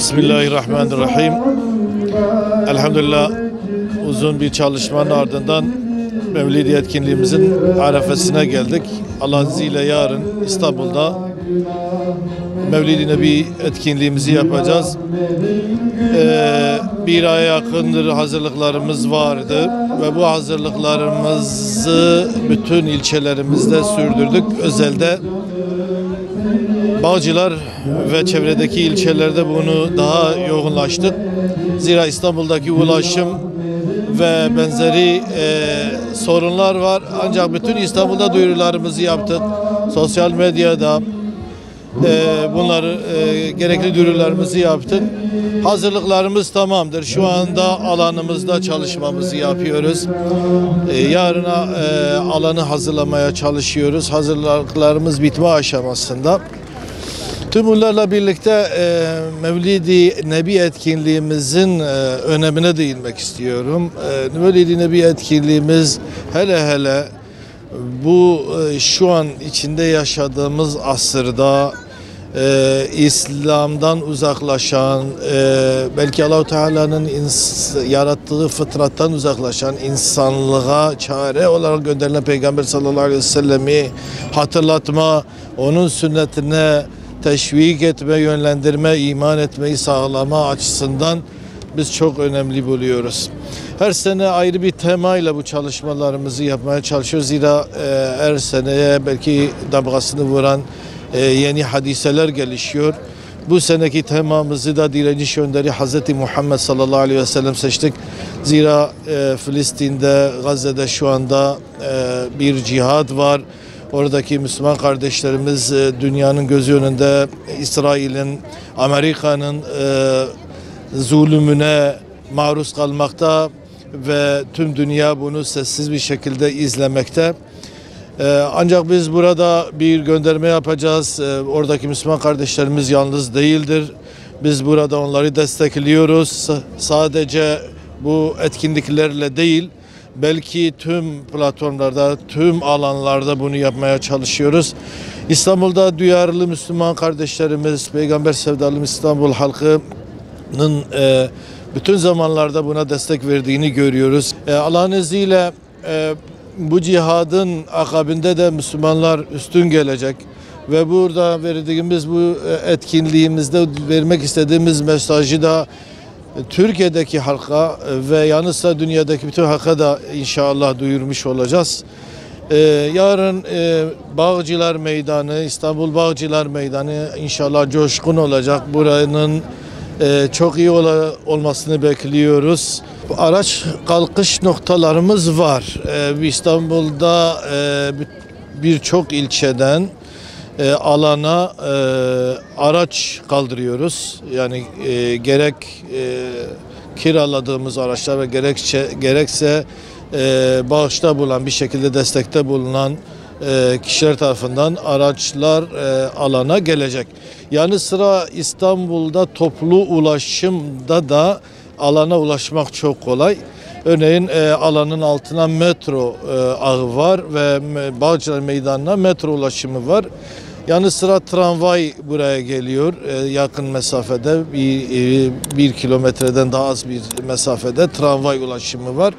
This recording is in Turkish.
Bismillahirrahmanirrahim. Elhamdülillah uzun bir çalışmanın ardından Mevlidi etkinliğimizin arefesine geldik. Allah'ın izniyle yarın İstanbul'da Mevlid-i Nebi etkinliğimizi yapacağız. Bir aya yakındır hazırlıklarımız vardı ve bu hazırlıklarımızı bütün ilçelerimizde sürdürdük. Özelde Bağcılar ve çevredeki ilçelerde bunu daha yoğunlaştık. Zira İstanbul'daki ulaşım ve benzeri sorunlar var. Ancak bütün İstanbul'da duyurularımızı yaptık. Sosyal medyada bunları gerekli duyurularımızı yaptık. Hazırlıklarımız tamamdır. Şu anda alanımızda çalışmamızı yapıyoruz. Yarına alanı hazırlamaya çalışıyoruz. Hazırlıklarımız bitme aşamasında. Tüm bunlarla birlikte Mevlid-i Nebi etkinliğimizin önemine değinmek istiyorum. Mevlid-i Nebi etkinliğimiz hele bu şu an içinde yaşadığımız asırda İslam'dan uzaklaşan, belki Allah-u Teala'nın yarattığı fıtrattan uzaklaşan insanlığa çare olarak gönderilen Peygamber sallallahu aleyhi ve sellemi hatırlatma, onun sünnetine teşvik etme, yönlendirme, iman etmeyi sağlama açısından biz çok önemli buluyoruz. Her sene ayrı bir temayla bu çalışmalarımızı yapmaya çalışıyoruz. Zira her seneye belki damgasını vuran yeni hadiseler gelişiyor. Bu seneki temamızı da direniş önderi Hz. Muhammed sallallahu aleyhi ve sellem seçtik. Zira Filistin'de, Gazze'de şu anda bir cihad var. Oradaki Müslüman kardeşlerimiz dünyanın gözü önünde İsrail'in, Amerika'nın zulümüne maruz kalmakta ve tüm dünya bunu sessiz bir şekilde izlemekte. Ancak biz burada bir gönderme yapacağız. Oradaki Müslüman kardeşlerimiz yalnız değildir. Biz burada onları destekliyoruz. Sadece bu etkinliklerle değil, belki tüm platformlarda, tüm alanlarda bunu yapmaya çalışıyoruz. İstanbul'da duyarlı Müslüman kardeşlerimiz, Peygamber sevdalı İstanbul halkının bütün zamanlarda buna destek verdiğini görüyoruz. Allah'ın izniyle bu cihadın akabinde de Müslümanlar üstün gelecek ve burada verdiğimiz bu etkinliğimizde vermek istediğimiz mesajı da Türkiye'deki halka ve yanı sıra dünyadaki bütün halka da inşallah duyurmuş olacağız. Yarın Bağcılar Meydanı, İstanbul Bağcılar Meydanı inşallah coşkun olacak. Buranın çok iyi olmasını bekliyoruz. Araç kalkış noktalarımız var. İstanbul'da birçok ilçeden alana araç kaldırıyoruz. Yani gerek kiraladığımız araçlar ve gerekse bağışta bulunan, bir şekilde destekte bulunan kişiler tarafından araçlar alana gelecek. Yanı sıra İstanbul'da toplu ulaşımda da alana ulaşmak çok kolay. Örneğin alanın altına metro ağı var ve Bağcılar Meydanı'na metro ulaşımı var. Yanı sıra tramvay buraya geliyor. Yakın mesafede bir kilometreden daha az bir mesafede tramvay ulaşımı var.